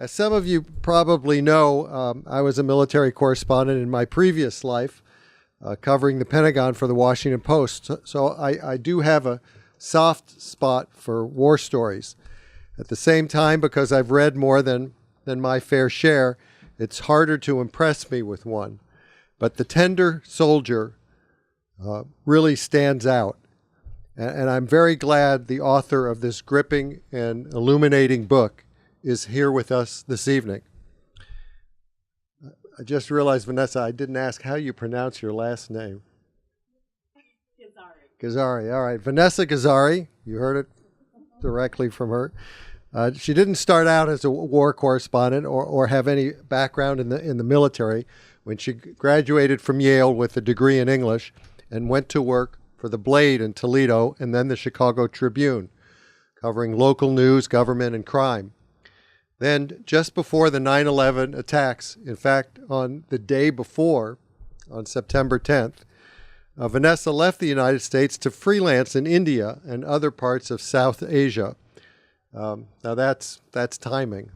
As some of you probably know, I was a military correspondent in my previous life, covering the Pentagon for the Washington Post. So I do have a soft spot for war stories. At the same time, because I've read more than my fair share, it's harder to impress me with one. But The Tender Soldier really stands out. And I'm very glad the author of this gripping and illuminating book is here with us this evening. I just realized, Vanessa, I didn't ask how you pronounce your last name. Gezari. All right. Vanessa Gezari, you heard it directly from her. She didn't start out as a war correspondent or have any background in the military. When she graduated from Yale with a degree in English and went to work for the Blade in Toledo and then the Chicago Tribune, covering local news, government, and crime. Then, just before the 9/11 attacks, in fact, on the day before, on September 10th, Vanessa left the United States to freelance in India and other parts of South Asia. Now that's timing.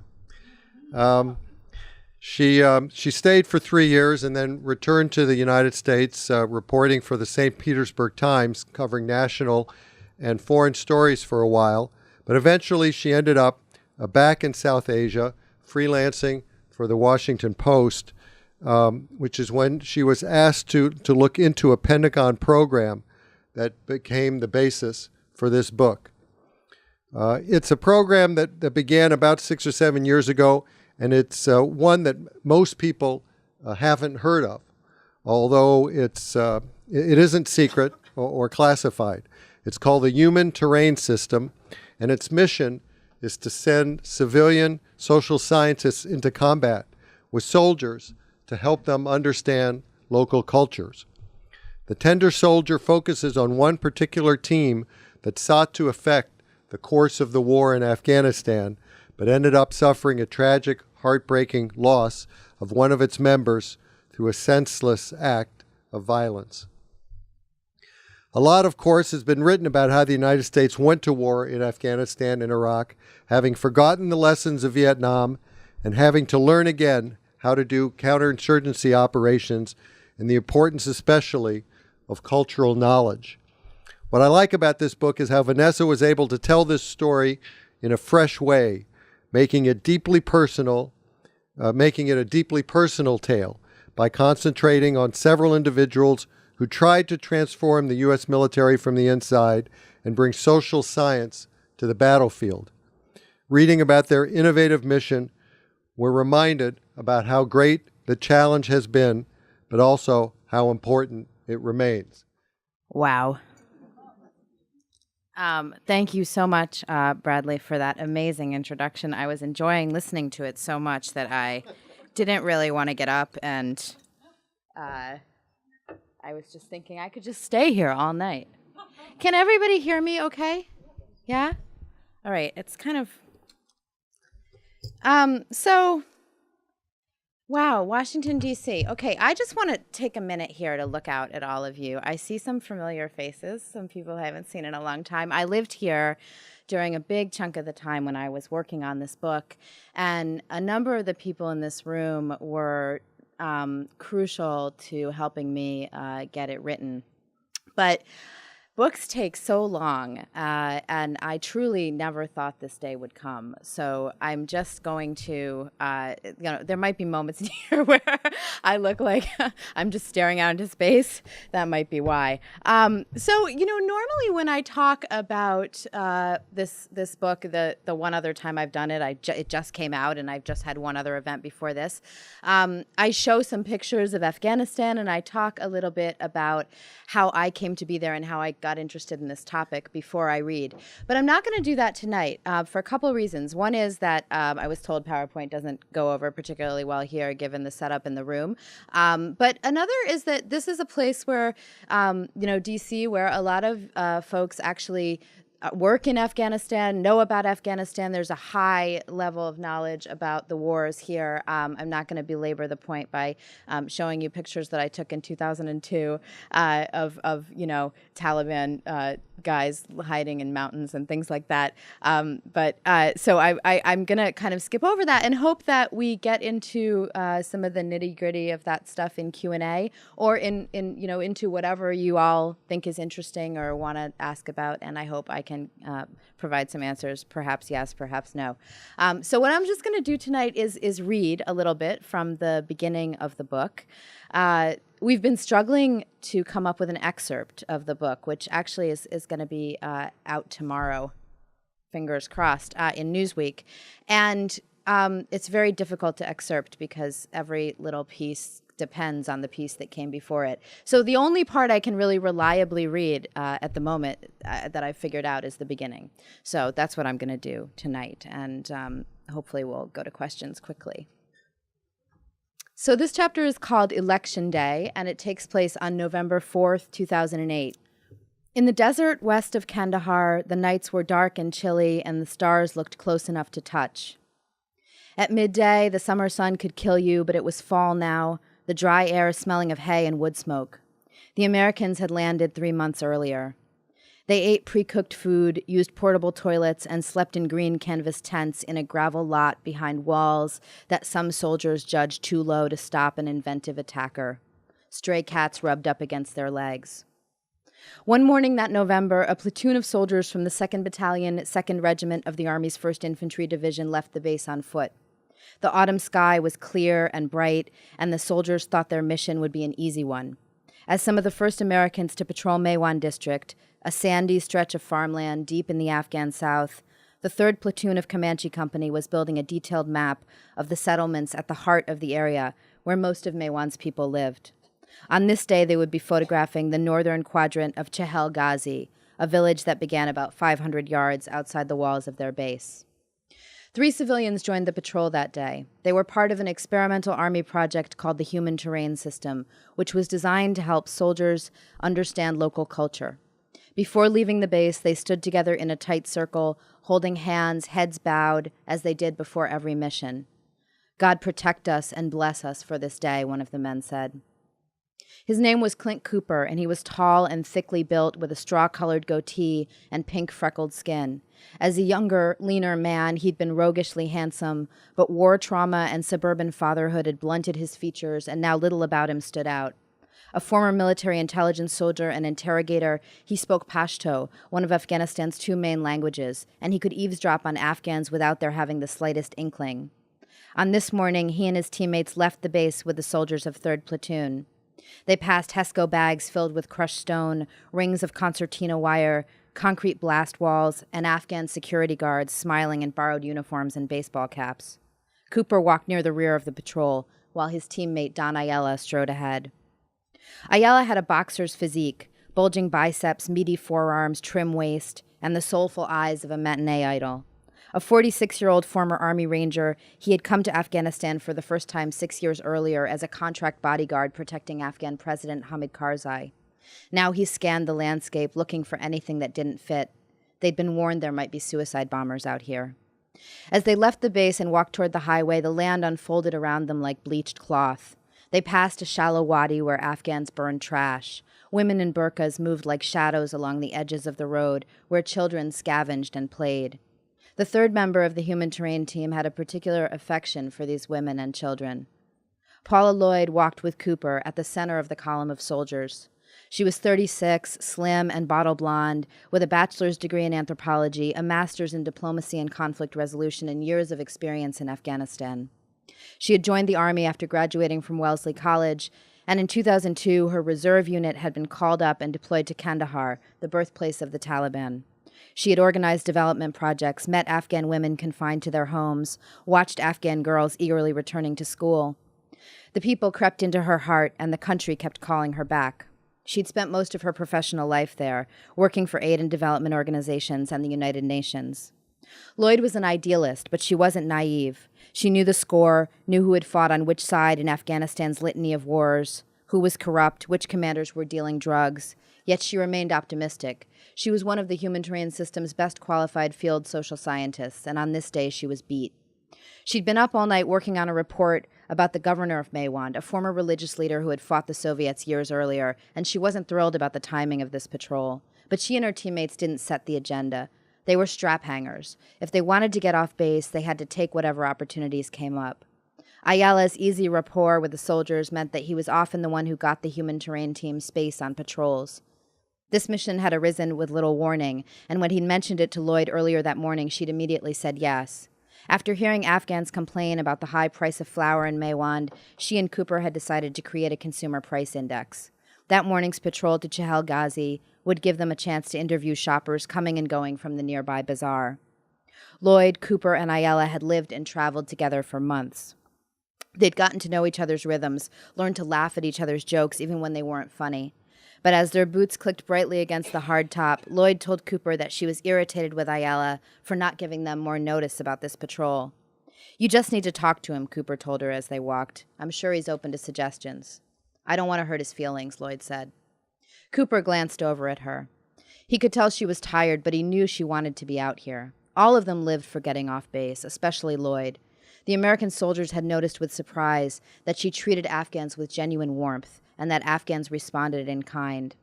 She stayed for 3 years and then returned to the United States, reporting for the St. Petersburg Times, covering national and foreign stories for a while. But eventually she ended up back in South Asia, freelancing for the Washington Post, which is when she was asked to look into a Pentagon program that became the basis for this book. It's a program that began about 6 or 7 years ago, and it's one that most people haven't heard of, although it isn't secret or classified. It's called the Human Terrain System, and its mission is to send civilian social scientists into combat with soldiers to help them understand local cultures. The Tender Soldier focuses on one particular team that sought to affect the course of the war in Afghanistan, but ended up suffering a tragic, heartbreaking loss of one of its members through a senseless act of violence. A lot, of course, has been written about how the United States went to war in Afghanistan and Iraq, having forgotten the lessons of Vietnam and having to learn again how to do counterinsurgency operations and the importance especially of cultural knowledge. What I like about this book is how Vanessa was able to tell this story in a fresh way, making it a deeply personal tale by concentrating on several individuals who tried to transform the U.S. military from the inside and bring social science to the battlefield. Reading about their innovative mission, we're reminded about how great the challenge has been, but also how important it remains. Wow. Thank you so much, Bradley, for that amazing introduction. I was enjoying listening to it so much that I didn't really want to get up, and I was just thinking I could just stay here all night. Can everybody hear me okay? Yeah? All right. It's kind of... Wow, Washington, D.C. Okay, I just want to take a minute here to look out at all of you. I see some familiar faces, some people I haven't seen in a long time. I lived here during a big chunk of the time when I was working on this book, and a number of the people in this room were crucial to helping me get it written. But books take so long, and I truly never thought this day would come. So I'm just going to, there might be moments in here where I look like I'm just staring out into space. That might be why. Normally when I talk about this book, the one other time I've done it, it just came out, and I've just had one other event before this. I show some pictures of Afghanistan, and I talk a little bit about how I came to be there and how I got interested in this topic before I read. But I'm not going to do that tonight for a couple of reasons. One is that I was told PowerPoint doesn't go over particularly well here given the setup in the room. But another is that this is a place where, DC, where a lot of folks actually work in Afghanistan, know about Afghanistan. There's a high level of knowledge about the wars here. I'm not going to belabor the point by showing you pictures that I took in 2002 of Taliban guys hiding in mountains and things like that. So I'm going to kind of skip over that and hope that we get into some of the nitty gritty of that stuff in Q&A or into whatever you all think is interesting or want to ask about. And I hope I can provide some answers, perhaps yes, perhaps no. So what I'm just going to do tonight is read a little bit from the beginning of the book. We've been struggling to come up with an excerpt of the book, which actually is going to be out tomorrow, fingers crossed, in Newsweek. And it's very difficult to excerpt because every little piece depends on the piece that came before it. So the only part I can really reliably read at the moment that I've figured out is the beginning. So that's what I'm going to do tonight, and hopefully we'll go to questions quickly. So this chapter is called Election Day, and it takes place on November 4th, 2008. In the desert west of Kandahar, the nights were dark and chilly, and the stars looked close enough to touch. At midday, the summer sun could kill you, but it was fall now, the dry air smelling of hay and wood smoke. The Americans had landed 3 months earlier. They ate pre-cooked food, used portable toilets, and slept in green canvas tents in a gravel lot behind walls that some soldiers judged too low to stop an inventive attacker. Stray cats rubbed up against their legs. One morning that November, a platoon of soldiers from the 2nd Battalion, 2nd Regiment of the Army's 1st Infantry Division left the base on foot. The autumn sky was clear and bright, and the soldiers thought their mission would be an easy one. As some of the first Americans to patrol Maywand district, a sandy stretch of farmland deep in the Afghan south, the 3rd Platoon of Comanche Company was building a detailed map of the settlements at the heart of the area where most of Maywand's people lived. On this day, they would be photographing the northern quadrant of Chehel Ghazi, a village that began about 500 yards outside the walls of their base. 3 civilians joined the patrol that day. They were part of an experimental army project called the Human Terrain System, which was designed to help soldiers understand local culture. Before leaving the base, they stood together in a tight circle, holding hands, heads bowed, as they did before every mission. "God protect us and bless us for this day," one of the men said. His name was Clint Cooper, and he was tall and thickly built with a straw-colored goatee and pink freckled skin. As a younger, leaner man, he'd been roguishly handsome, but war trauma and suburban fatherhood had blunted his features, and now little about him stood out. A former military intelligence soldier and interrogator, he spoke Pashto, one of Afghanistan's 2 main languages, and he could eavesdrop on Afghans without their having the slightest inkling. On this morning, he and his teammates left the base with the soldiers of 3rd Platoon. They passed HESCO bags filled with crushed stone, rings of concertina wire, concrete blast walls, and Afghan security guards smiling in borrowed uniforms and baseball caps. Cooper walked near the rear of the patrol, while his teammate Don Ayala strode ahead. Ayala had a boxer's physique, bulging biceps, meaty forearms, trim waist, and the soulful eyes of a matinee idol. A 46-year-old former Army Ranger, he had come to Afghanistan for the first time 6 years earlier as a contract bodyguard protecting Afghan President Hamid Karzai. Now he scanned the landscape, looking for anything that didn't fit. They'd been warned there might be suicide bombers out here. As they left the base and walked toward the highway, the land unfolded around them like bleached cloth. They passed a shallow wadi where Afghans burned trash. Women in burqas moved like shadows along the edges of the road, where children scavenged and played. The 3rd member of the Human Terrain team had a particular affection for these women and children. Paula Lloyd walked with Cooper at the center of the column of soldiers. She was 36, slim and bottle blonde, with a bachelor's degree in anthropology, a master's in diplomacy and conflict resolution, and years of experience in Afghanistan. She had joined the Army after graduating from Wellesley College, and in 2002, her reserve unit had been called up and deployed to Kandahar, the birthplace of the Taliban. She had organized development projects, met Afghan women confined to their homes, watched Afghan girls eagerly returning to school. The people crept into her heart, and the country kept calling her back. She'd spent most of her professional life there, working for aid and development organizations and the United Nations. Lloyd was an idealist, but she wasn't naive. She knew the score, knew who had fought on which side in Afghanistan's litany of wars, who was corrupt, which commanders were dealing drugs, Yet she remained optimistic. She was one of the human terrain system's best qualified field social scientists, and on this day she was beat. She'd been up all night working on a report about the governor of Maywand, a former religious leader who had fought the Soviets years earlier, and she wasn't thrilled about the timing of this patrol. But she and her teammates didn't set the agenda. They were strap hangers. If they wanted to get off base, they had to take whatever opportunities came up. Ayala's easy rapport with the soldiers meant that he was often the one who got the human terrain team space on patrols. This mission had arisen with little warning, and when he'd mentioned it to Lloyd earlier that morning, she'd immediately said yes. After hearing Afghans complain about the high price of flour in Maywand, she and Cooper had decided to create a consumer price index. That morning's patrol to Chahal Ghazi would give them a chance to interview shoppers coming and going from the nearby bazaar. Lloyd, Cooper, and Ayala had lived and traveled together for months. They'd gotten to know each other's rhythms, learned to laugh at each other's jokes even when they weren't funny. But as their boots clicked brightly against the hard top, Lloyd told Cooper that she was irritated with Ayala for not giving them more notice about this patrol. "You just need to talk to him," Cooper told her as they walked. "I'm sure he's open to suggestions." "I don't want to hurt his feelings," Lloyd said. Cooper glanced over at her. He could tell she was tired, but he knew she wanted to be out here. All of them lived for getting off base, especially Lloyd. The American soldiers had noticed with surprise that she treated Afghans with genuine warmth, and that Afghans responded in kind.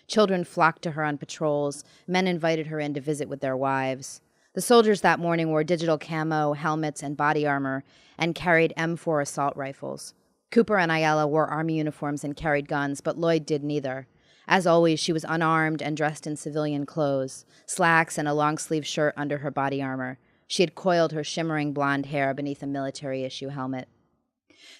Children flocked to her on patrols. Men invited her in to visit with their wives. The soldiers that morning wore digital camo, helmets, and body armor, and carried M4 assault rifles. Cooper and Ayala wore army uniforms and carried guns, but Lloyd did neither. As always, she was unarmed and dressed in civilian clothes, slacks and a long-sleeve shirt under her body armor. She had coiled her shimmering blonde hair beneath a military-issue helmet.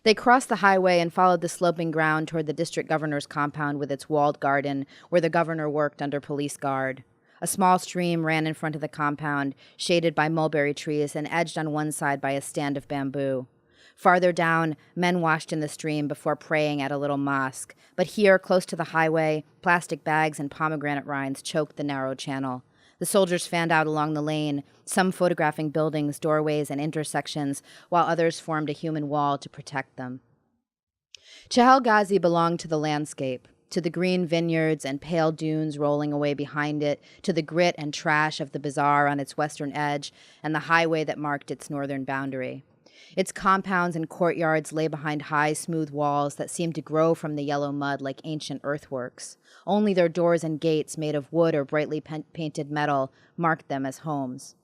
They crossed the highway and followed the sloping ground toward the district governor's compound with its walled garden, where the governor worked under police guard. A small stream ran in front of the compound, shaded by mulberry trees and edged on one side by a stand of bamboo. Farther down, men washed in the stream before praying at a little mosque. But here, close to the highway, plastic bags and pomegranate rinds choked the narrow channel. The soldiers fanned out along the lane, some photographing buildings, doorways, and intersections, while others formed a human wall to protect them. Chahal Ghazi belonged to the landscape, to the green vineyards and pale dunes rolling away behind it, to the grit and trash of the bazaar on its western edge, and the highway that marked its northern boundary. Its compounds and courtyards lay behind high, smooth walls that seemed to grow from the yellow mud like ancient earthworks. Only their doors and gates, made of wood or brightly painted metal, marked them as homes.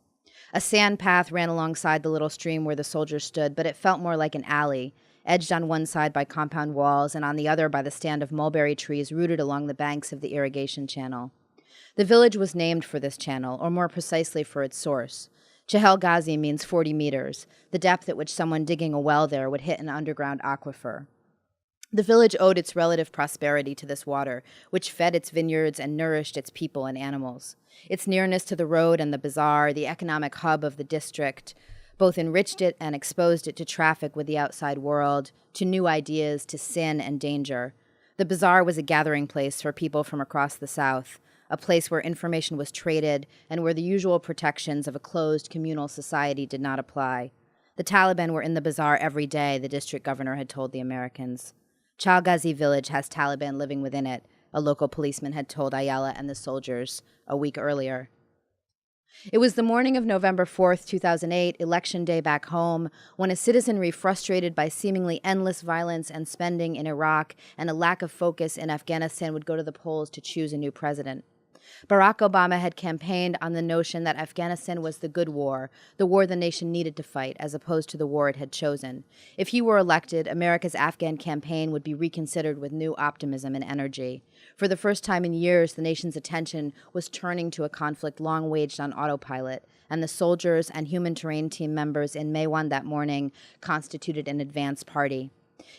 A sand path ran alongside the little stream where the soldiers stood, but it felt more like an alley, edged on one side by compound walls and on the other by the stand of mulberry trees rooted along the banks of the irrigation channel. The village was named for this channel, or more precisely for its source. Chahal Ghazi means 40 meters, the depth at which someone digging a well there would hit an underground aquifer. The village owed its relative prosperity to this water, which fed its vineyards and nourished its people and animals. Its nearness to the road and the bazaar, the economic hub of the district, both enriched it and exposed it to traffic with the outside world, to new ideas, to sin and danger. The bazaar was a gathering place for people from across the South, a place where information was traded and where the usual protections of a closed communal society did not apply. The Taliban were in the bazaar every day, the district governor had told the Americans. Chahal Ghazi village has Taliban living within it, a local policeman had told Ayala and the soldiers a week earlier. It was the morning of November 4th, 2008, election day back home, when a citizenry frustrated by seemingly endless violence and spending in Iraq and a lack of focus in Afghanistan would go to the polls to choose a new president. Barack Obama had campaigned on the notion that Afghanistan was the good war, the war the nation needed to fight, as opposed to the war it had chosen. If he were elected, America's Afghan campaign would be reconsidered with new optimism and energy. For the first time in years, the nation's attention was turning to a conflict long waged on autopilot, and the soldiers and human terrain team members in Maywand that morning constituted an advance party.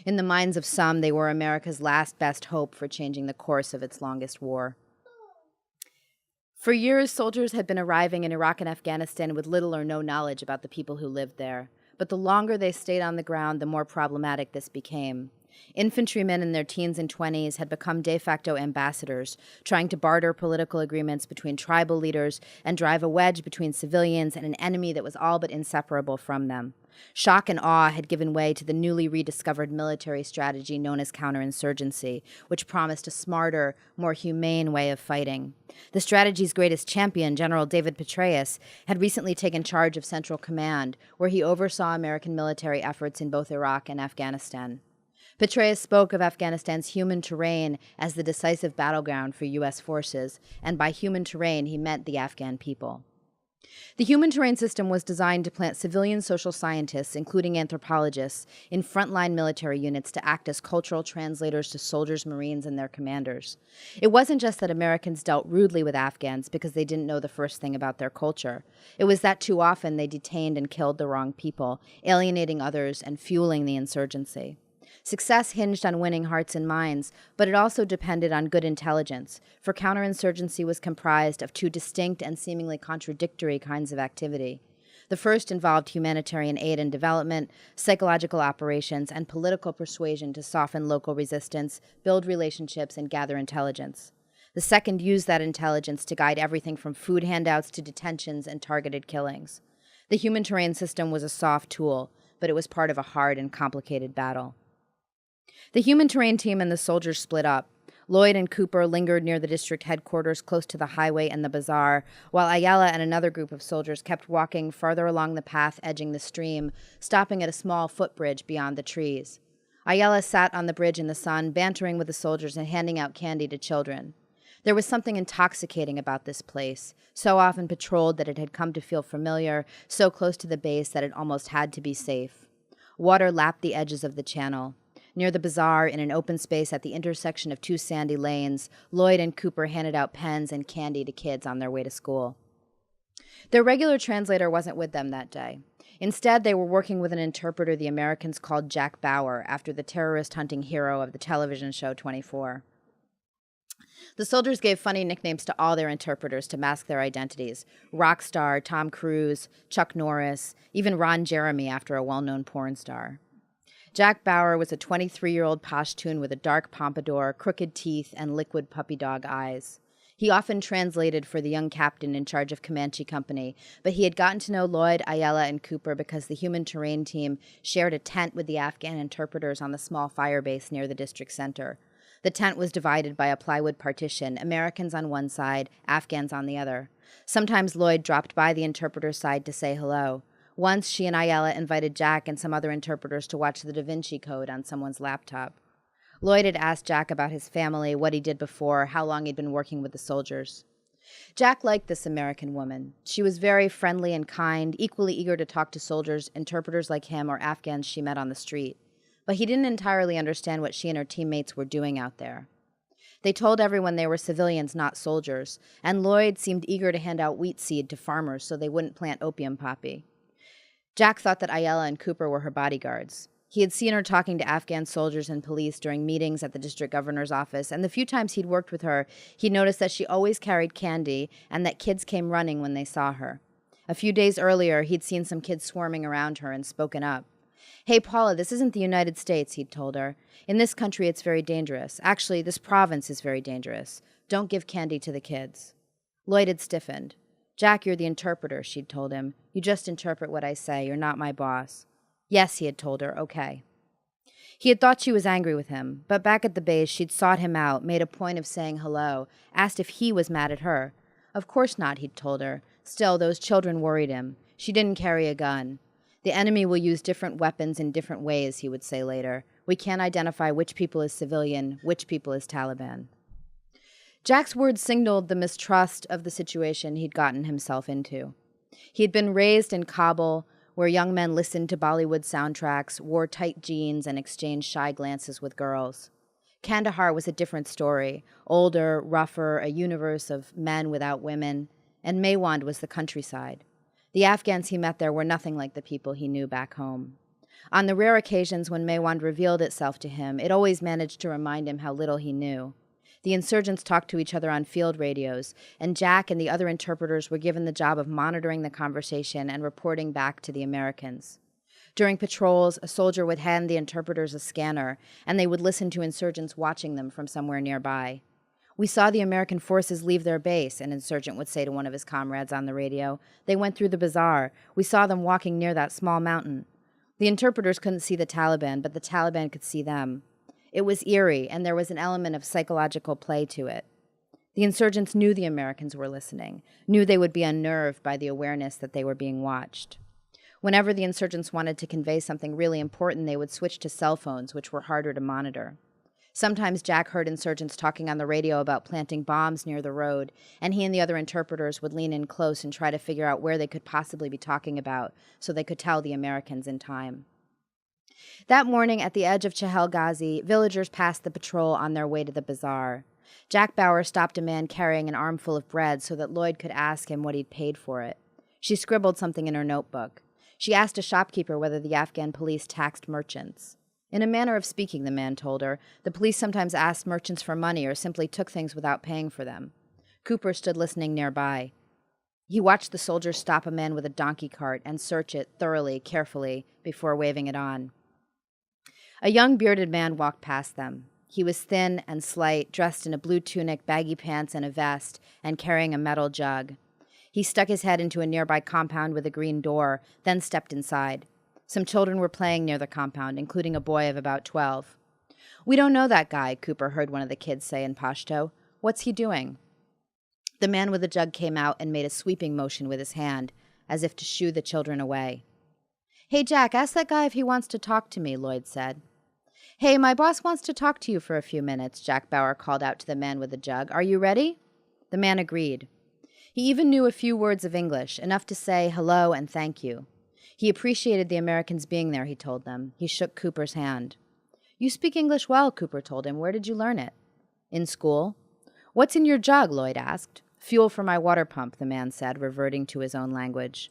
In the minds of some, they were America's last best hope for changing the course of its longest war. For years, soldiers had been arriving in Iraq and Afghanistan with little or no knowledge about the people who lived there. But the longer they stayed on the ground, the more problematic this became. Infantrymen in their teens and 20s had become de facto ambassadors, trying to barter political agreements between tribal leaders and drive a wedge between civilians and an enemy that was all but inseparable from them. Shock and awe had given way to the newly rediscovered military strategy known as counterinsurgency, which promised a smarter, more humane way of fighting. The strategy's greatest champion, General David Petraeus, had recently taken charge of Central Command, where he oversaw American military efforts in both Iraq and Afghanistan. Petraeus spoke of Afghanistan's human terrain as the decisive battleground for U.S. forces, and by human terrain he meant the Afghan people. The human terrain system was designed to plant civilian social scientists, including anthropologists, in frontline military units to act as cultural translators to soldiers, Marines, and their commanders. It wasn't just that Americans dealt rudely with Afghans because they didn't know the first thing about their culture. It was that too often they detained and killed the wrong people, alienating others and fueling the insurgency. Success hinged on winning hearts and minds, but it also depended on good intelligence, for counterinsurgency was comprised of two distinct and seemingly contradictory kinds of activity. The first involved humanitarian aid and development, psychological operations, and political persuasion to soften local resistance, build relationships, and gather intelligence. The second used that intelligence to guide everything from food handouts to detentions and targeted killings. The human terrain system was a soft tool, but it was part of a hard and complicated battle. The human terrain team and the soldiers split up. Lloyd and Cooper lingered near the district headquarters close to the highway and the bazaar, while Ayala and another group of soldiers kept walking farther along the path edging the stream, stopping at a small footbridge beyond the trees. Ayala sat on the bridge in the sun, bantering with the soldiers and handing out candy to children. There was something intoxicating about this place, so often patrolled that it had come to feel familiar, so close to the base that it almost had to be safe. Water lapped the edges of the channel. Near the bazaar, in an open space at the intersection of two sandy lanes, Lloyd and Cooper handed out pens and candy to kids on their way to school. Their regular translator wasn't with them that day. Instead, they were working with an interpreter the Americans called Jack Bauer, after the terrorist-hunting hero of the television show 24. The soldiers gave funny nicknames to all their interpreters to mask their identities: Rockstar, Tom Cruise, Chuck Norris, even Ron Jeremy after a well-known porn star. Jack Bauer was a 23-year-old Pashtun with a dark pompadour, crooked teeth, and liquid puppy dog eyes. He often translated for the young captain in charge of Comanche Company, but he had gotten to know Lloyd, Ayala, and Cooper because the human terrain team shared a tent with the Afghan interpreters on the small fire base near the district center. The tent was divided by a plywood partition, Americans on one side, Afghans on the other. Sometimes Lloyd dropped by the interpreter's side to say hello. Once, she and Ayala invited Jack and some other interpreters to watch the Da Vinci Code on someone's laptop. Lloyd had asked Jack about his family, what he did before, how long he'd been working with the soldiers. Jack liked this American woman. She was very friendly and kind, equally eager to talk to soldiers, interpreters like him, or Afghans she met on the street. But he didn't entirely understand what she and her teammates were doing out there. They told everyone they were civilians, not soldiers, and Lloyd seemed eager to hand out wheat seed to farmers so they wouldn't plant opium poppy. Jack thought that Ayala and Cooper were her bodyguards. He had seen her talking to Afghan soldiers and police during meetings at the district governor's office, and the few times he'd worked with her, he'd noticed that she always carried candy and that kids came running when they saw her. A few days earlier, he'd seen some kids swarming around her and spoken up. "Hey, Paula, this isn't the United States," he'd told her. "In this country, it's very dangerous. Actually, this province is very dangerous. Don't give candy to the kids." Lloyd had stiffened. "Jack, you're the interpreter," she'd told him. "You just interpret what I say. You're not my boss." "Yes," he had told her. "Okay." He had thought she was angry with him, but back at the base, she'd sought him out, made a point of saying hello, asked if he was mad at her. "Of course not," he'd told her. Still, those children worried him. She didn't carry a gun. "The enemy will use different weapons in different ways," he would say later. "We can't identify which people is civilian, which people is Taliban." Jack's words signaled the mistrust of the situation he'd gotten himself into. He had been raised in Kabul, where young men listened to Bollywood soundtracks, wore tight jeans, and exchanged shy glances with girls. Kandahar was a different story, older, rougher, a universe of men without women, and Maywand was the countryside. The Afghans he met there were nothing like the people he knew back home. On the rare occasions when Maywand revealed itself to him, it always managed to remind him how little he knew. The insurgents talked to each other on field radios, and Jack and the other interpreters were given the job of monitoring the conversation and reporting back to the Americans. During patrols, a soldier would hand the interpreters a scanner, and they would listen to insurgents watching them from somewhere nearby. "We saw the American forces leave their base," an insurgent would say to one of his comrades on the radio. "They went through the bazaar. We saw them walking near that small mountain." The interpreters couldn't see the Taliban, but the Taliban could see them. It was eerie, and there was an element of psychological play to it. The insurgents knew the Americans were listening, knew they would be unnerved by the awareness that they were being watched. Whenever the insurgents wanted to convey something really important, they would switch to cell phones, which were harder to monitor. Sometimes Jack heard insurgents talking on the radio about planting bombs near the road, and he and the other interpreters would lean in close and try to figure out where they could possibly be talking about so they could tell the Americans in time. That morning at the edge of Chahel Ghazi, villagers passed the patrol on their way to the bazaar. Jack Bauer stopped a man carrying an armful of bread so that Lloyd could ask him what he'd paid for it. She scribbled something in her notebook. She asked a shopkeeper whether the Afghan police taxed merchants. In a manner of speaking, the man told her, the police sometimes asked merchants for money or simply took things without paying for them. Cooper stood listening nearby. He watched the soldiers stop a man with a donkey cart and search it thoroughly, carefully, before waving it on. A young bearded man walked past them. He was thin and slight, dressed in a blue tunic, baggy pants, and a vest, and carrying a metal jug. He stuck his head into a nearby compound with a green door, then stepped inside. Some children were playing near the compound, including a boy of about 12. "We don't know that guy," Cooper heard one of the kids say in Pashto. "What's he doing?" The man with the jug came out and made a sweeping motion with his hand, as if to shoo the children away. "Hey, Jack, ask that guy if he wants to talk to me," Lloyd said. "Hey, my boss wants to talk to you for a few minutes," Jack Bauer called out to the man with the jug. "Are you ready?" The man agreed. He even knew a few words of English, enough to say hello and thank you. He appreciated the Americans being there, he told them. He shook Cooper's hand. "You speak English well," Cooper told him. "Where did you learn it?" "In school." "What's in your jug?" Lloyd asked. "Fuel for my water pump," the man said, reverting to his own language.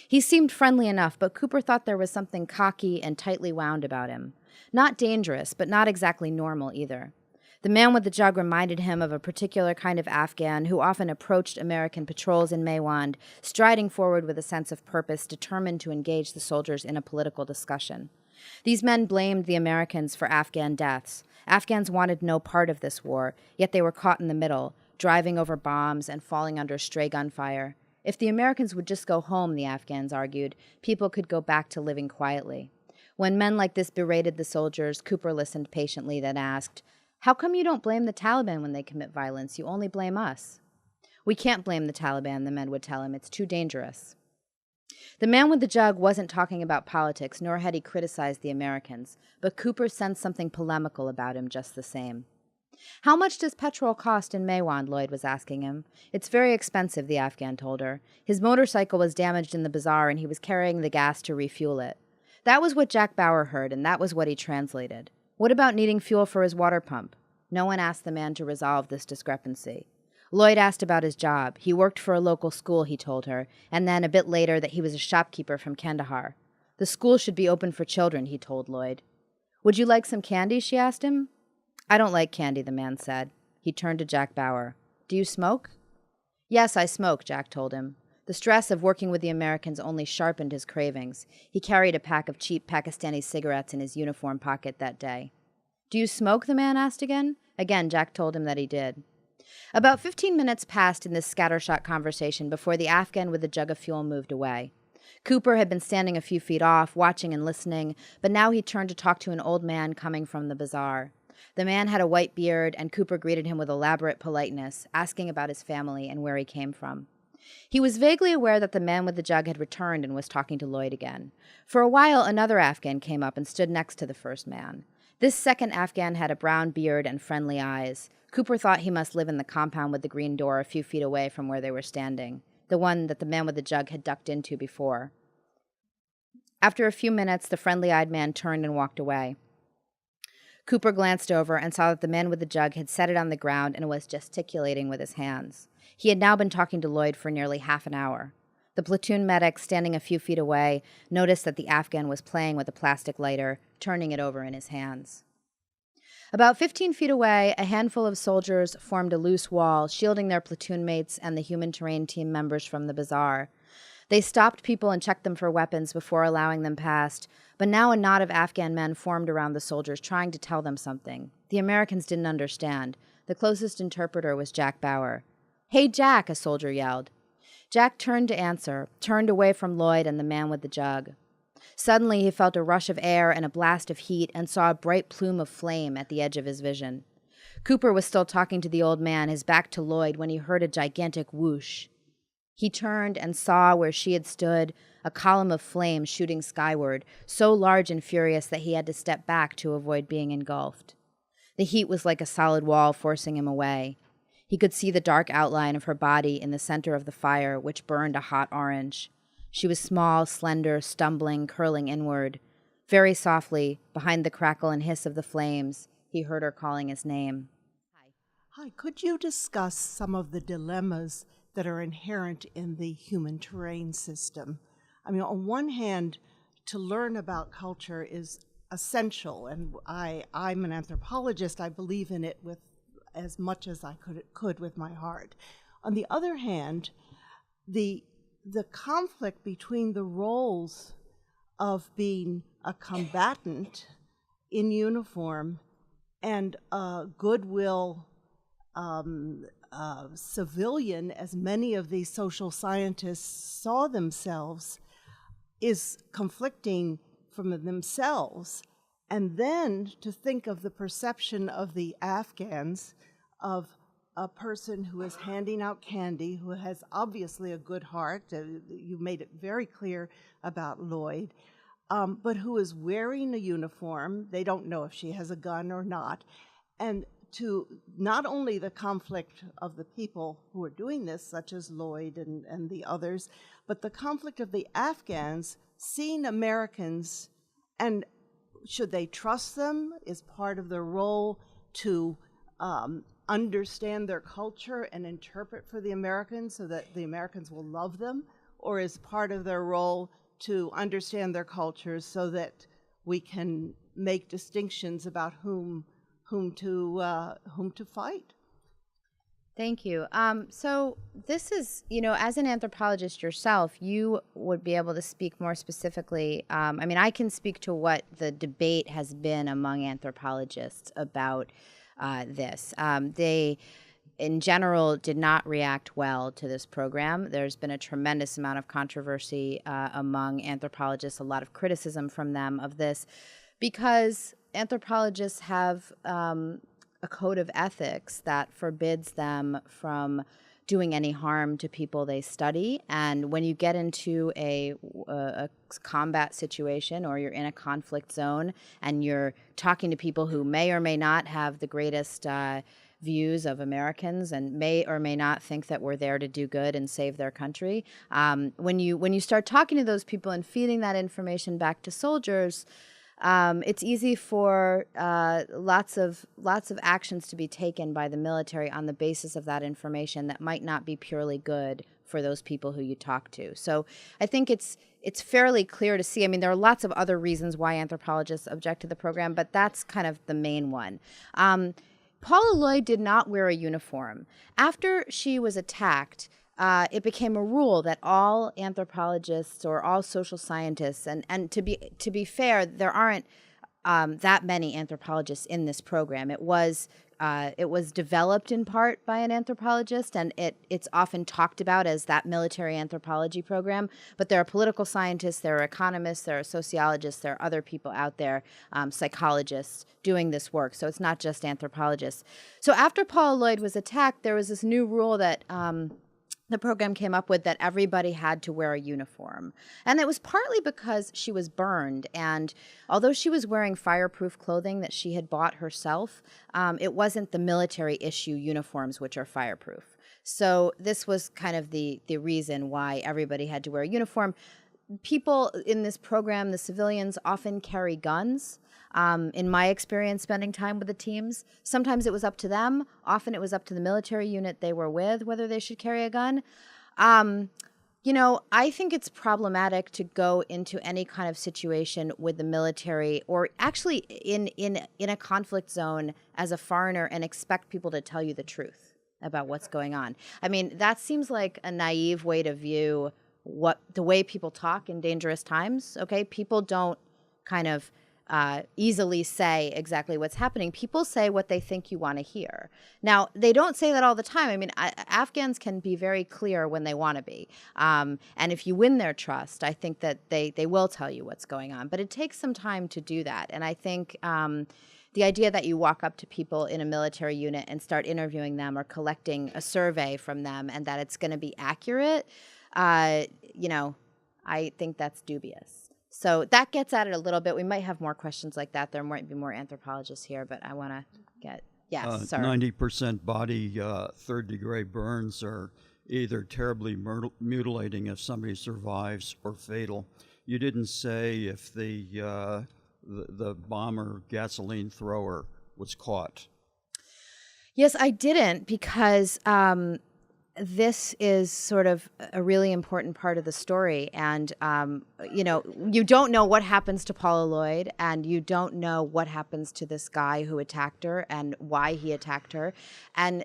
He seemed friendly enough, but Cooper thought there was something cocky and tightly wound about him. Not dangerous, but not exactly normal either. The man with the jug reminded him of a particular kind of Afghan who often approached American patrols in Maywand, striding forward with a sense of purpose, determined to engage the soldiers in a political discussion. These men blamed the Americans for Afghan deaths. Afghans wanted no part of this war, yet they were caught in the middle, driving over bombs and falling under stray gunfire. If the Americans would just go home, the Afghans argued, people could go back to living quietly. When men like this berated the soldiers, Cooper listened patiently, then asked, "How come you don't blame the Taliban when they commit violence? You only blame us." "We can't blame the Taliban," the men would tell him. "It's too dangerous." The man with the jug wasn't talking about politics, nor had he criticized the Americans, but Cooper sensed something polemical about him just the same. "How much does petrol cost in Maywand?" Lloyd was asking him. "It's very expensive," the Afghan told her. "His motorcycle was damaged in the bazaar, and he was carrying the gas to refuel it." That was what Jack Bauer heard, and that was what he translated. What about needing fuel for his water pump? No one asked the man to resolve this discrepancy. Lloyd asked about his job. He worked for a local school, he told her, and then a bit later that he was a shopkeeper from Kandahar. The school should be open for children, he told Lloyd. "Would you like some candy?" she asked him. "I don't like candy," the man said. He turned to Jack Bauer. "Do you smoke?" "Yes, I smoke," Jack told him. The stress of working with the Americans only sharpened his cravings. He carried a pack of cheap Pakistani cigarettes in his uniform pocket that day. "Do you smoke?" the man asked again. Again, Jack told him that he did. About 15 minutes passed in this scattershot conversation before the Afghan with the jug of fuel moved away. Cooper had been standing a few feet off, watching and listening, but now he turned to talk to an old man coming from the bazaar. The man had a white beard, and Cooper greeted him with elaborate politeness, asking about his family and where he came from. He was vaguely aware that the man with the jug had returned and was talking to Lloyd again. For a while, another Afghan came up and stood next to the first man. This second Afghan had a brown beard and friendly eyes. Cooper thought he must live in the compound with the green door a few feet away from where they were standing, the one that the man with the jug had ducked into before. After a few minutes, the friendly-eyed man turned and walked away. Cooper glanced over and saw that the man with the jug had set it on the ground and was gesticulating with his hands. He had now been talking to Lloyd for nearly half an hour. The platoon medic, standing a few feet away, noticed that the Afghan was playing with a plastic lighter, turning it over in his hands. About 15 feet away, a handful of soldiers formed a loose wall, shielding their platoon mates and the human terrain team members from the bazaar. They stopped people and checked them for weapons before allowing them past, but now a knot of Afghan men formed around the soldiers, trying to tell them something. The Americans didn't understand. The closest interpreter was Jack Bauer. "Hey, Jack," a soldier yelled. Jack turned to answer, turned away from Lloyd and the man with the jug. Suddenly, he felt a rush of air and a blast of heat and saw a bright plume of flame at the edge of his vision. Cooper was still talking to the old man, his back to Lloyd, when he heard a gigantic whoosh. He turned and saw where she had stood, a column of flame shooting skyward, so large and furious that he had to step back to avoid being engulfed. The heat was like a solid wall forcing him away. He could see the dark outline of her body in the center of the fire, which burned a hot orange. She was small, slender, stumbling, curling inward. Very softly, behind the crackle and hiss of the flames, he heard her calling his name. Hi, could you discuss some of the dilemmas that are inherent in the human terrain system? I mean, on one hand, to learn about culture is essential, and I'm an anthropologist. I believe in it with as much as I could with my heart. On the other hand, the conflict between the roles of being a combatant in uniform and a goodwill civilian, as many of these social scientists saw themselves, is conflicting from themselves. And then to think of the perception of the Afghans of a person who is handing out candy, who has obviously a good heart, you made it very clear about Lloyd, but who is wearing a uniform. They don't know if she has a gun or not. And to not only the conflict of the people who are doing this, such as Lloyd and the others, but the conflict of the Afghans seeing Americans, and should they trust them? Is part of their role to understand their culture and interpret for the Americans so that the Americans will love them? Or is part of their role to understand their cultures so that we can make distinctions about whom to fight? Thank you. So this is, as an anthropologist yourself, you would be able to speak more specifically. I mean, I can speak to what the debate has been among anthropologists about this. They, in general, did not react well to this program. There's been a tremendous amount of controversy among anthropologists, a lot of criticism from them of this, because anthropologists have a code of ethics that forbids them from doing any harm to people they study. And when you get into a combat situation, or you're in a conflict zone and you're talking to people who may or may not have the greatest views of Americans and may or may not think that we're there to do good and save their country, when you start talking to those people and feeding that information back to soldiers, it's easy for lots of actions to be taken by the military on the basis of that information that might not be purely good for those people who you talk to. So I think it's fairly clear to see. I mean, there are lots of other reasons why anthropologists object to the program, but that's kind of the main one. Paula Lloyd did not wear a uniform. After she was attacked, it became a rule that all anthropologists or all social scientists, and to be fair, there aren't that many anthropologists in this program. It was developed in part by an anthropologist, and it's often talked about as that military anthropology program. But there are political scientists, there are economists, there are sociologists, there are other people out there, psychologists, doing this work. So it's not just anthropologists. So after Paula Lloyd was attacked, there was this new rule that the program came up with, that everybody had to wear a uniform. And it was partly because she was burned. And although she was wearing fireproof clothing that she had bought herself, it wasn't the military issue uniforms which are fireproof. So this was kind of the reason why everybody had to wear a uniform. People in this program, the civilians, often carry guns. In my experience spending time with the teams, sometimes it was up to them. Often it was up to the military unit they were with whether they should carry a gun. I think it's problematic to go into any kind of situation with the military, or actually in a conflict zone as a foreigner, and expect people to tell you the truth about what's going on. I mean, that seems like a naive way to view what the way people talk in dangerous times. Okay, people don't kind of easily say exactly what's happening. People say what they think you want to hear. Now, they don't say that all the time. I mean, Afghans can be very clear when they want to be. And if you win their trust, I think that they will tell you what's going on. But it takes some time to do that. And I think the idea that you walk up to people in a military unit and start interviewing them or collecting a survey from them and that it's going to be accurate, I think that's dubious. So that gets at it a little bit. We might have more questions like that. There might be more anthropologists here, but I want to get, yes, sir. 90% body third-degree burns are either terribly mutilating if somebody survives or fatal. You didn't say if the bomber gasoline thrower was caught. Yes, I didn't because this is sort of a really important part of the story. And, you don't know what happens to Paula Lloyd, and you don't know what happens to this guy who attacked her and why he attacked her. And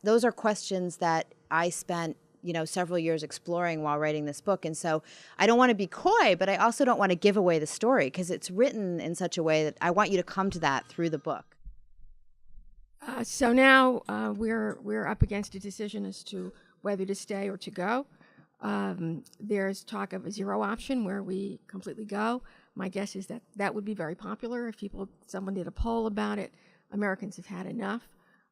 those are questions that I spent several years exploring while writing this book. And so I don't want to be coy, but I also don't want to give away the story because it's written in such a way that I want you to come to that through the book. So now we're up against a decision as to whether to stay or to go. There's talk of a zero option where we completely go. My guess is that would be very popular if someone did a poll about it. Americans have had enough.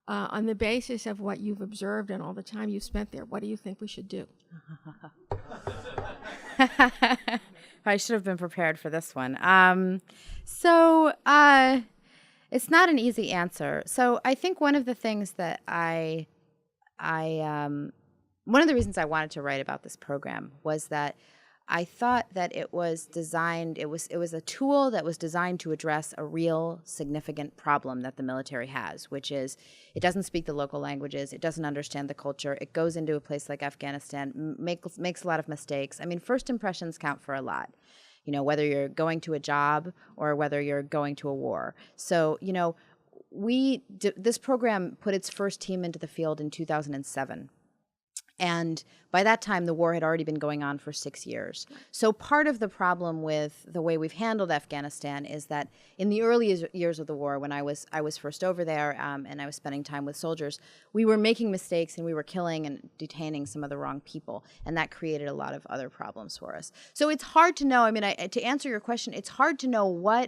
On the basis of what you've observed and all the time you've spent there, what do you think we should do? I should have been prepared for this one. It's not an easy answer. So I think one of the things that one of the reasons I wanted to write about this program was that I thought that it was a tool that was designed to address a real significant problem that the military has, which is it doesn't speak the local languages, it doesn't understand the culture, it goes into a place like Afghanistan, makes a lot of mistakes. I mean, first impressions count for a lot. Whether you're going to a job or whether you're going to a war. So, this program put its first team into the field in 2007. And by that time, the war had already been going on for 6 years. So part of the problem with the way we've handled Afghanistan is that in the early years of the war, when I was first over there and I was spending time with soldiers, we were making mistakes and we were killing and detaining some of the wrong people. And that created a lot of other problems for us. So it's hard to know. I mean, to answer your question, it's hard to know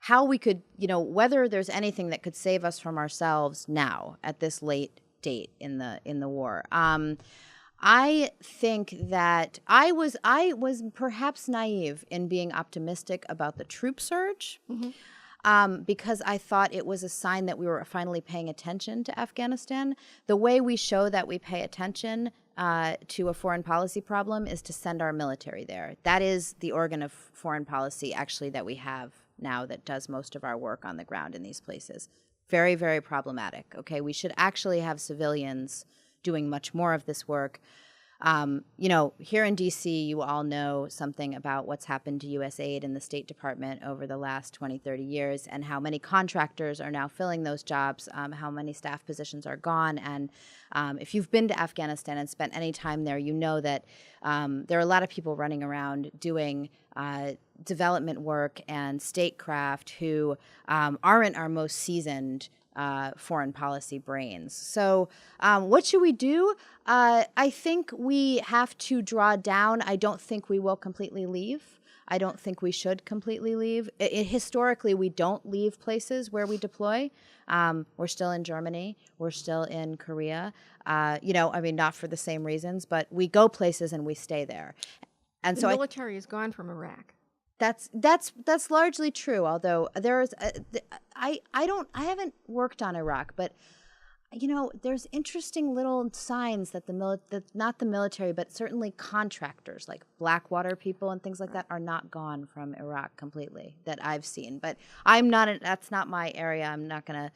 how we could, whether there's anything that could save us from ourselves now at this late date in the war. I think that I was perhaps naive in being optimistic about the troop surge, because I thought it was a sign that we were finally paying attention to Afghanistan. The way we show that we pay attention to a foreign policy problem is to send our military there. That is the organ of foreign policy, actually, that we have now that does most of our work on the ground in these places. Very, very problematic. Okay, we should actually have civilians doing much more of this work. Here in D.C., you all know something about what's happened to U.S. aid in the State Department over the last 20, 30 years and how many contractors are now filling those jobs, how many staff positions are gone. And if you've been to Afghanistan and spent any time there, you know that there are a lot of people running around doing development work and statecraft who aren't our most seasoned foreign policy brains. So what should we do? I think we have to draw down. I don't think we will completely leave. I don't think we should completely leave. Historically, we don't leave places where we deploy. We're still in Germany. We're still in Korea. Not for the same reasons, but we go places and we stay there. And the so military is gone from Iraq. That's largely true. Although there's, I haven't worked on Iraq, but there's interesting little signs that not the military, but certainly contractors like Blackwater people and things like that are not gone from Iraq completely that I've seen. But that's not my area. I'm not gonna.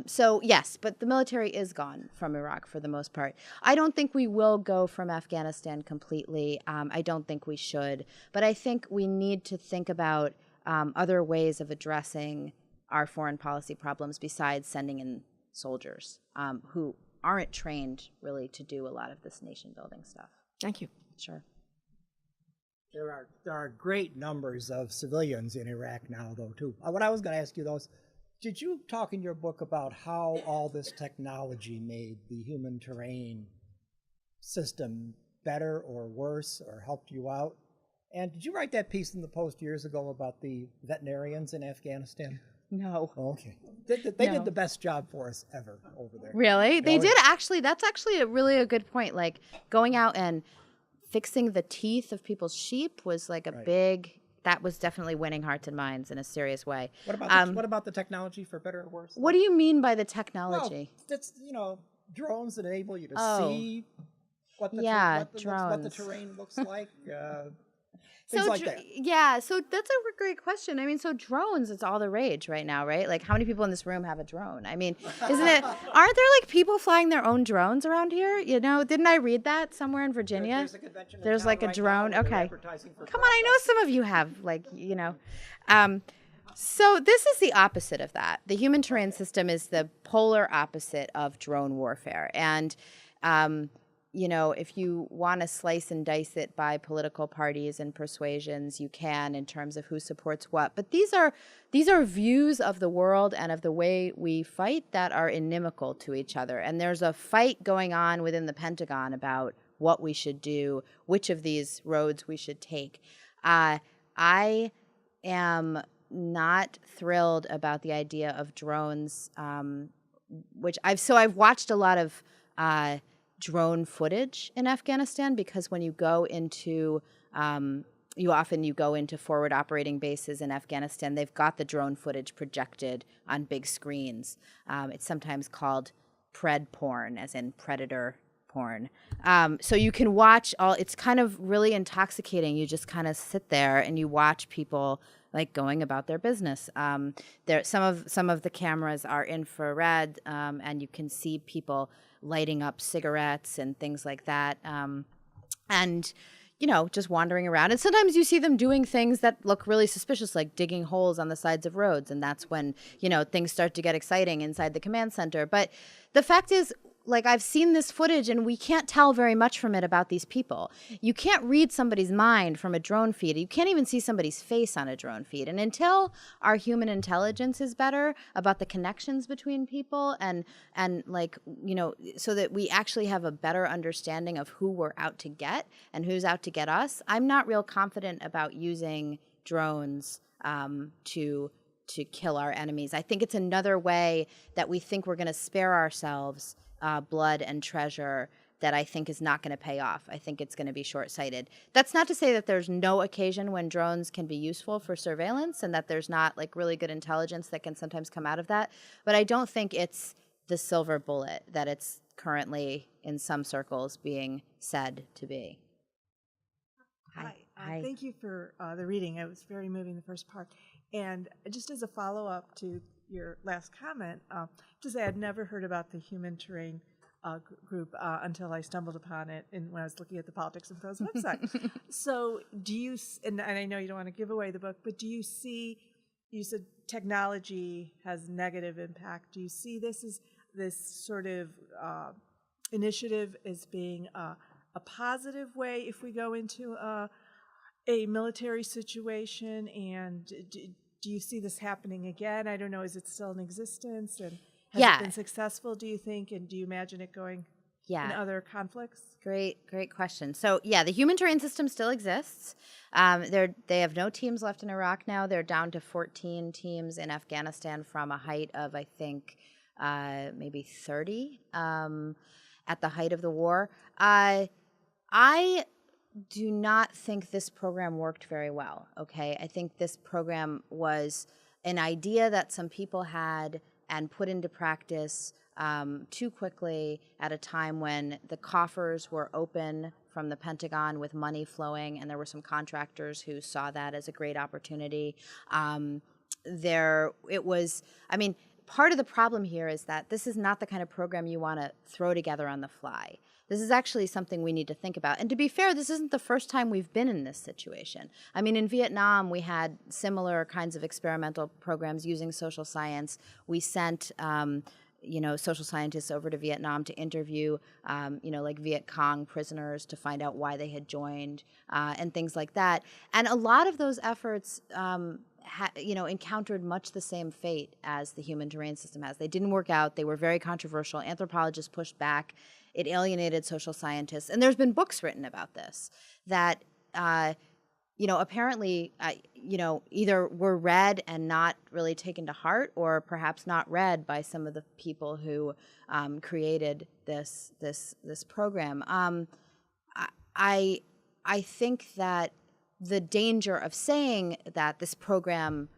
So yes, but the military is gone from Iraq for the most part. I don't think we will go from Afghanistan completely. I don't think we should. But I think we need to think about other ways of addressing our foreign policy problems besides sending in soldiers who aren't trained really to do a lot of this nation building stuff. Thank you. Sure. There are great numbers of civilians in Iraq now, though, too. What I was going to ask you, though, is did you talk in your book about how all this technology made the human terrain system better or worse or helped you out? And did you write that piece in the Post years ago about the veterinarians in Afghanistan? No. Oh, okay. They did the best job for us ever over there. Really? They Oh, did actually. That's actually a good point. Like going out and fixing the teeth of people's sheep was like a big, that was definitely winning hearts and minds in a serious way. What about the technology, for better or worse? What do you mean by the Well, technology? that's, drones that enable you to Oh. see what the drones. terrain looks like. Things like that. Yeah, so that's a great question. I mean, so drones, it's all the rage right now, right? Like, how many people in this room have a drone? I mean, aren't there like people flying their own drones around here? You know, didn't I read that somewhere in Virginia? There's a convention in There's town like a right now drone. where they're Okay. advertising for Come on, I know some of you have, So this is the opposite of that. The human terrain system is the polar opposite of drone warfare. And, if you want to slice and dice it by political parties and persuasions, you can in terms of who supports what. But these are views of the world and of the way we fight that are inimical to each other. And there's a fight going on within the Pentagon about what we should do, which of these roads we should take. I am not thrilled about the idea of drones, I've watched a lot of drone footage in Afghanistan, because when you go into you go into forward operating bases in Afghanistan, they've got the drone footage projected on big screens. It's sometimes called pred porn, as in predator porn. So you can watch it's kind of really intoxicating. You just kind of sit there and you watch people like going about their business. Some of the cameras are infrared, and you can see people lighting up cigarettes and things like that. And just wandering around. And sometimes you see them doing things that look really suspicious, like digging holes on the sides of roads. And that's when, things start to get exciting inside the command center. But the fact is, like, I've seen this footage and we can't tell very much from it about these people. You can't read somebody's mind from a drone feed. You can't even see somebody's face on a drone feed. And until our human intelligence is better about the connections between people and so that we actually have a better understanding of who we're out to get and who's out to get us, I'm not real confident about using drones to kill our enemies. I think it's another way that we think we're going to spare ourselves blood and treasure that I think is not going to pay off. I think it's going to be short-sighted. That's not to say that there's no occasion when drones can be useful for surveillance and that there's not like really good intelligence that can sometimes come out of that. But I don't think it's the silver bullet that it's currently in some circles being said to be. Hi. Thank you for the reading. It was very moving, the first part. And just as a follow-up to your last comment, to say I'd never heard about the Human Terrain group until I stumbled upon it when I was looking at the Politics and Prose website. So do you, and I know you don't want to give away the book, but do you see, you said technology has negative impact. Do you see this sort of initiative as being a positive way if we go into a military situation, and do you see this happening again? I don't know. Is it still in existence? And has it been successful, do you think? And do you imagine it going in other conflicts? Great question. So, the human terrain system still exists. They have no teams left in Iraq now. They're down to 14 teams in Afghanistan from a height of, I think, maybe 30 at the height of the war. I do not think this program worked very well, okay? I think this program was an idea that some people had and put into practice too quickly at a time when the coffers were open from the Pentagon with money flowing, and there were some contractors who saw that as a great opportunity. Part of the problem here is that this is not the kind of program you want to throw together on the fly. This is actually something we need to think about. And to be fair, this isn't the first time we've been in this situation. I mean, in Vietnam, we had similar kinds of experimental programs using social science. We sent social scientists over to Vietnam to interview, like Viet Cong prisoners to find out why they had joined and things like that. And a lot of those efforts, encountered much the same fate as the human terrain system has. They didn't work out. They were very controversial. Anthropologists pushed back. It alienated social scientists. And there's been books written about this that, apparently, either were read and not really taken to heart, or perhaps not read by some of the people who created this program. I think that the danger of saying that this program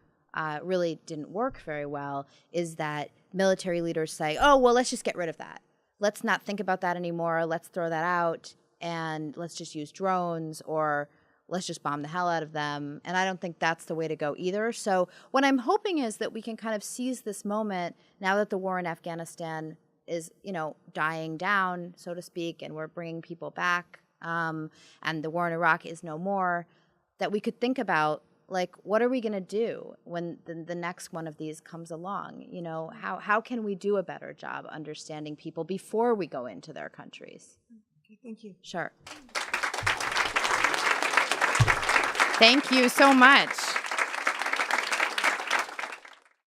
really didn't work very well is that military leaders say, oh, well, let's just get rid of that. Let's not think about that anymore. Let's throw that out, and let's just use drones, or let's just bomb the hell out of them. And I don't think that's the way to go either. So what I'm hoping is that we can kind of seize this moment now that the war in Afghanistan is, dying down, so to speak, and we're bringing people back, and the war in Iraq is no more, that we could think about, like, what are we going to do when the next one of these comes along? How can we do a better job understanding people before we go into their countries? Okay, thank you. Sure. Thank you so much.